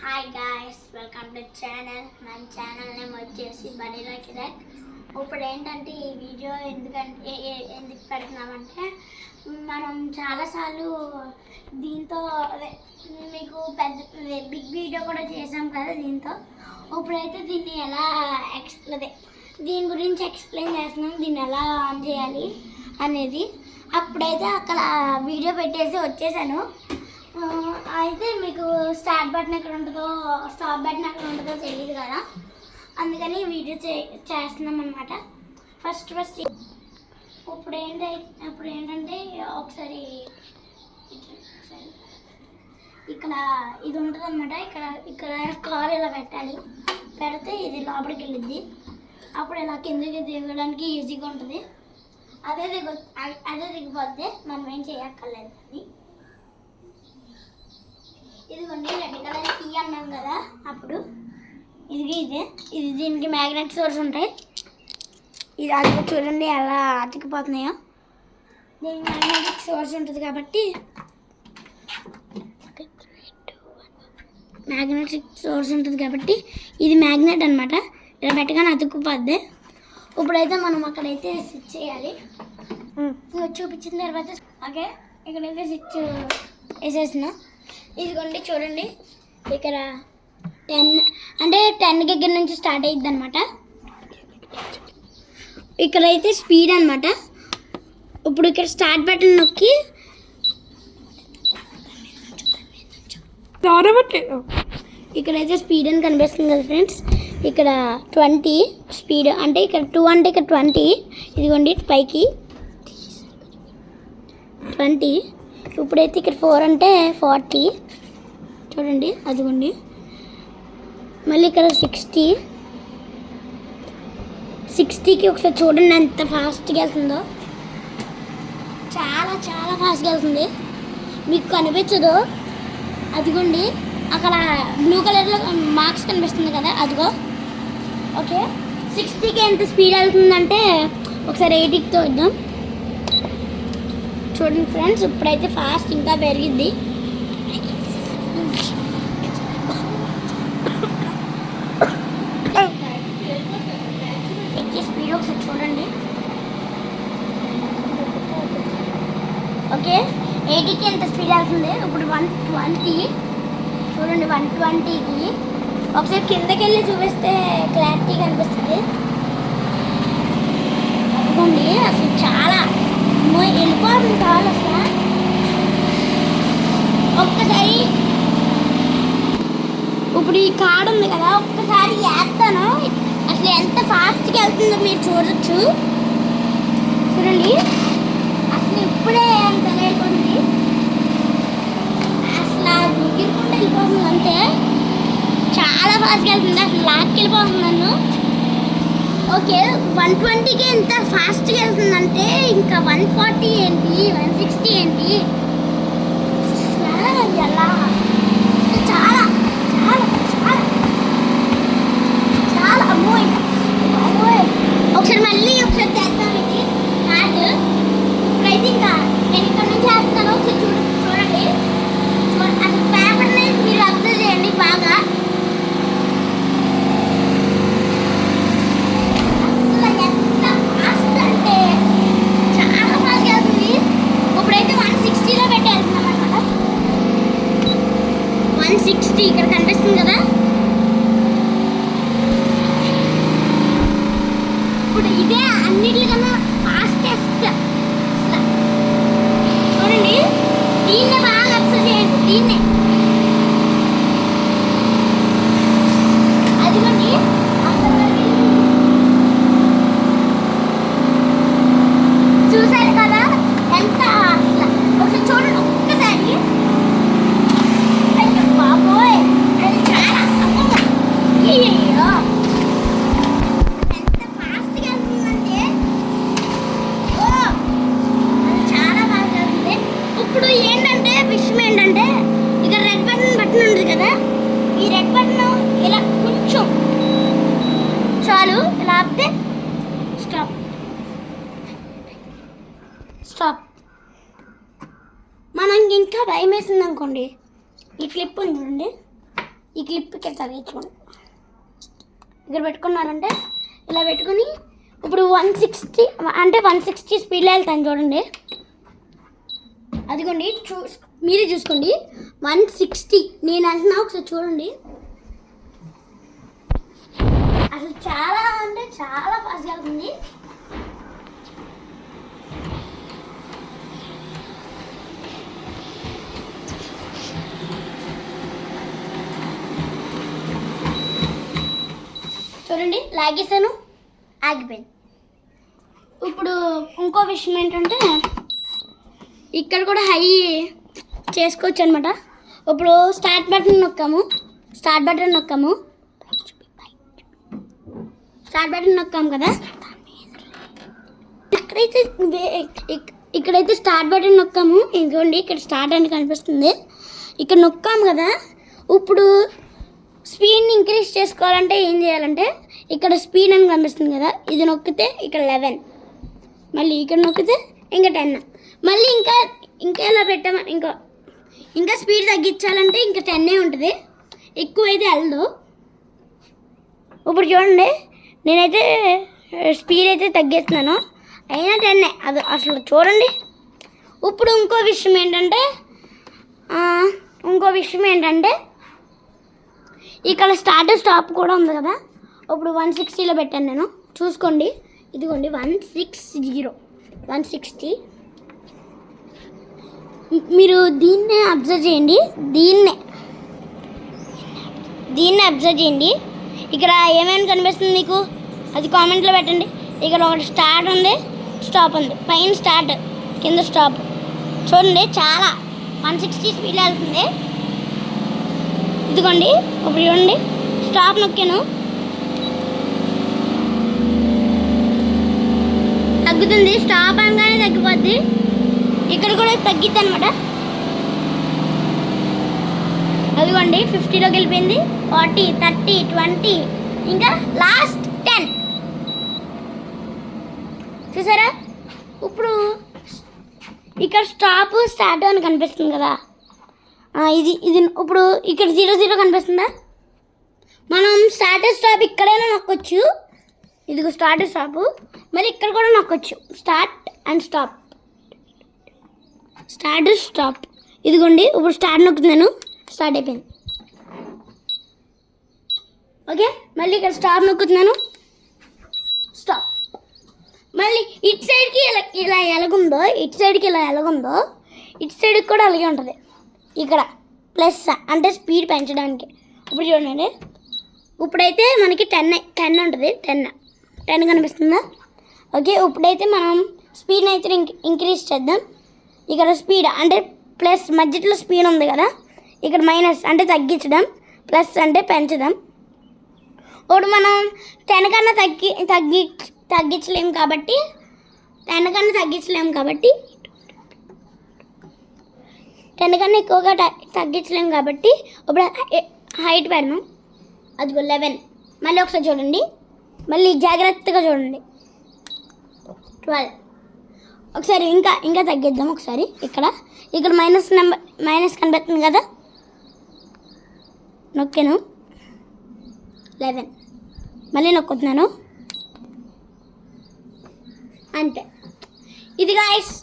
Hi guys, welcome to channel. మన channel name వచ్చేసి బనీలా కిరాక్. ఇప్పుడు ఏంటంటే ఈ వీడియో ఎందుకు పెడుతున్నామంటే మనం చాలాసార్లు దీంతో మీకు బిగ్ వీడియో కూడా చేసాం కదా దీంతో. ఇప్పుడైతే దీన్ని ఎలా దీని గురించి ఎక్స్ప్లెయిన్ చేస్తున్నాం, దీన్ని ఎలా ఆన్ చేయాలి అనేది. అప్పుడైతే అక్కడ వీడియో పెట్టేసి వచ్చేసాను. అయితే మీకు స్టార్ట్ బటన్ ఎక్కడ ఉంటుందో స్టాప్ బటన్ ఎక్కడ ఉంటుందో తెలియదు కదా, అందుకని వీడియో చేస్తున్నాం అనమాట. ఫస్ట్ ఇప్పుడు ఏంటంటే ఒకసారి ఇక్కడ ఇది ఉంటుంది అనమాట. ఇక్కడ కార్ ఇలా పెట్టాలి, పెడితే ఇది లోపలికి వెళ్ళిద్ది. అప్పుడు ఇలా కిందకి దిగడానికి ఈజీగా ఉంటుంది. అదే దిగిపోద్ది, మనం ఏం చేయక్కర్లేదు. అది ఇదిగోండి రెడ్ కలర్ కీ అన్నాం కదా, అప్పుడు ఇది దీనికి మ్యాగ్నెట్ సోర్స్ ఉంటాయి. ఇది అది చూడండి ఎలా అతికిపోతున్నాయో. దీనికి మ్యాగ్నెటిక్ సోర్స్ ఉంటుంది కాబట్టి ఇది మ్యాగ్నెట్ అనమాట. ఇలా పెట్టగానే అతుక్కుపోద్ది. ఇప్పుడైతే మనం అక్కడైతే స్విచ్ చేయాలి. చూపించిన తర్వాత ఓకే, ఇక్కడైతే స్విచ్ వేసేసిన. ఇదిగోండి చూడండి, ఇక్కడ 10 అంటే 10 దగ్గర నుంచి స్టార్ట్ అయ్యిద్ది అనమాట. ఇక్కడైతే స్పీడ్ అనమాట. ఇప్పుడు ఇక్కడ స్టార్ట్ బటన్ నొక్కి ఇక్కడైతే స్పీడ్ అని కనిపిస్తుంది కదా ఫ్రెండ్స్. ఇక్కడ 20 స్పీడ్ అంటే ఇక్కడ 2 అంటే ఇక్కడ 20. ఇదిగోండి పైకి 20. ఇప్పుడైతే ఇక్కడ 4 అంటే 40 చూడండి, అదిగోండి. మళ్ళీ ఇక్కడ 60కి ఒకసారి చూడండి ఎంత ఫాస్ట్గా వెళ్తుందో. చాలా చాలా ఫాస్ట్గా వెళ్తుంది, మీకు కనిపించదు. అదిగోండి అక్కడ బ్లూ కలర్లో మార్క్స్ కనిపిస్తుంది కదా, అదిగో. ఓకే, 60కి ఎంత స్పీడ్ వెళ్తుందంటే ఒకసారి 80కి చూద్దాం. చూడండి ఫ్రెండ్స్, ఇప్పుడైతే ఫాస్ట్ ఇంకా పెరిగిద్ది. స్పీడ్ ఒకసారి చూడండి. ఓకే, 80కి ఎంత స్పీడ్ వెళ్తుంది. ఇప్పుడు 120 చూడండి. 120కి ఒకసారి కిందకి వెళ్ళి చూపిస్తే క్లారిటీ కనిపిస్తుంది. అనుకోండి అసలు చాలా వెళ్ళిపోతుంది కావాలి అసలు. ఒక్కసారి ఇప్పుడు ఈ కార్డు ఉంది కదా, ఒక్కసారి వేస్తాను అసలు ఎంత ఫాస్ట్గా వెళ్తుందో మీరు చూడొచ్చు. చూడండి అసలు ఇప్పుడే ఎంత లేకుంది, అసలు ఎగిరికుండా వెళ్ళిపోతుంది అంతే. చాలా ఫాస్ట్గా వెళ్తుంది, అసలు లాక్కి వెళ్ళిపోతుంది నన్ను. ఓకే, 120కి ఎంత ఫాస్ట్గా వెళ్తుందంటే ఇంకా 140 ఏంటి, 160 ఏంటి, ఎలా చాలా చాలా చాలా చాలా అమ్మోయ్. ఒకసారి మళ్ళీ చేద్దాం ఇది కార్డు. ఇప్పుడైతే ఇంకా నేను ఇక్కడ నుంచి వేస్తాను. ఒకసారి చూడండి అసలు పేపర్ని మీరు అబ్జర్వ్ చేయండి బాగా. ఇక్కడ కనిపిస్తుంది కదా. ఇప్పుడు ఇదే అన్నిటికన్నా ఫాస్టెస్ట్. చూడండి, దీన్నే బాగా అబ్జర్వ్ చేయండి. దీన్నే అదిగోండి చూసారు కదా ఎంత. ఒకసారి చూడండి ఒక్కసారి. బాబోయ్, అది చాలా ఎంత ఫాస్ట్గా వెళ్తుందంటే అది చాలా బాగా వెళ్తుంది. ఇప్పుడు ఏంటంటే విషయం ఏంటంటే ఇక్కడ రెడ్ బటన్ ఉంది కదా, ఈ రెడ్ బటన్ ఇలా కొంచెం చాలు, ఇలా ఆపితే స్టాప్. మనం ఇంకా భయం వేసింది అనుకోండి, ఈ క్లిప్ ఉంది చూడండి, ఈ క్లిప్ ఇక్కడ తగ్గించుకోండి. ఇక్కడ పెట్టుకున్నారంటే ఇలా పెట్టుకుని ఇప్పుడు 160 అంటే 160 స్పీడ్లో వెళ్తాను చూడండి. అదిగోండి మీరే చూసుకోండి 160 నేను వెళ్తున్నా, ఒకసారి చూడండి. అసలు చాలా అంటే చాలా ఫాస్ట్గా వెళ్తుంది. చూడండి లాగేసాను, ఆగిపోయింది. ఇప్పుడు ఇంకో విషయం ఏంటంటే ఇక్కడ కూడా హై చేసుకోవచ్చు అనమాట. ఇప్పుడు స్టార్ట్ బటన్ నొక్కాము కదా, ఇక్కడైతే స్టార్ట్ బటన్ నొక్కాము. ఇదిగోండి ఇక్కడ స్టార్ట్ అని కనిపిస్తుంది, ఇక్కడ నొక్కాము కదా. ఇప్పుడు స్పీడ్ని ఇంక్రీజ్ చేసుకోవాలంటే ఏం చేయాలంటే ఇక్కడ స్పీడ్ అని కనిపిస్తుంది కదా, ఇది నొక్కితే ఇక్కడ 11, మళ్ళీ ఇక్కడ నొక్కితే ఇంకా 10, మళ్ళీ ఇంకా ఇలా పెట్టామని ఇంకా స్పీడ్ తగ్గించాలంటే ఇంకా 10 ఉంటుంది, ఎక్కువైతే వెళ్ళదు. ఇప్పుడు చూడండి నేనైతే స్పీడ్ అయితే తగ్గిస్తున్నాను, అయినా 10 అది అసలు చూడండి. ఇప్పుడు ఇంకో విషయం ఏంటంటే ఇక్కడ స్టార్ట్ స్టాప్ కూడా ఉంది కదా. ఇప్పుడు 160లో పెట్టాను నేను, చూసుకోండి. ఇదిగోండి 160 మీరు దీన్నే అబ్జర్వ్ చేయండి, దీన్నే అబ్జర్వ్ చేయండి. ఇక్కడ ఏమేమి కనిపిస్తుంది మీకు అది కామెంట్లో పెట్టండి. ఇక్కడ ఒకటి స్టార్ట్ ఉంది, స్టాప్ ఉంది, పైన స్టార్ట్ కింద స్టాప్. చూడండి చాలా 160 స్పీడ్లో వెళ్తుంది. ఇదిగోండి ఇప్పుడు చూడండి స్టాప్ నొక్కాను, తగ్గుతుంది. స్టాప్ అనగానే తగ్గిపోద్ది, ఇక్కడ కూడా తగ్గిద్ది అనమాట. అదిగోండి 50లోకి వెళ్ళిపోయింది, 40, 30, 20, ఇంకా లాస్ట్ 10. చూసారా? ఇప్పుడు ఇక్కడ స్టాప్ స్టార్ట్ అని కనిపిస్తుంది కదా, ఇది ఇప్పుడు ఇక్కడ 00 కనిపిస్తుందా. మనం స్టాప్ ఇక్కడైనా నొక్కొచ్చు. ఇదిగో స్టాప్, మరి ఇక్కడ కూడా నొక్కొచ్చు, స్టార్ట్ అండ్ స్టాప్. ఇదిగోండి ఇప్పుడు స్టార్ట్ నొక్కుతున్నాను, స్టార్ట్ అయిపోయింది. ఓకే, మళ్ళీ ఇక్కడ స్టాప్ నొక్కుతున్నాను, స్టాప్. మళ్ళీ ఇటు సైడ్కి ఇలా ఎలాగుందో ఇటు సైడ్కి కూడా అలాగే ఉంటుంది. ఇక్కడ ప్లస్ అంటే స్పీడ్ పెంచడానికి. ఇప్పుడు చూడండి, ఇప్పుడైతే మనకి 10 ఉంటుంది, 10 కనిపిస్తుందా. ఓకే, ఇప్పుడైతే మనం స్పీడ్ని అయితే ఇంక్రీజ్ చేద్దాం. ఇక్కడ స్పీడ్ అంటే ప్లస్ మధ్యలో స్పీడ్ ఉంది కదా, ఇక్కడ మైనస్ అంటే తగ్గించడం, ప్లస్ అంటే పెంచడం. ఇప్పుడు మనం 10 కన్నా తగ్గించలేము కాబట్టి 10 కన్నా ఎక్కువగా తగ్గించలేము కాబట్టి ఇప్పుడు హైట్ పెడదాం. అదిగో 11. మళ్ళీ ఒకసారి చూడండి, మళ్ళీ జాగ్రత్తగా చూడండి, 12. ఒకసారి ఇంకా తగ్గిద్దాం. ఒకసారి ఇక్కడ మైనస్ కనిపిస్తుంది కదా, నొక్కాను 11, మళ్ళీ నొక్కుతున్నాను, అంతే. ఇది గాయ్స్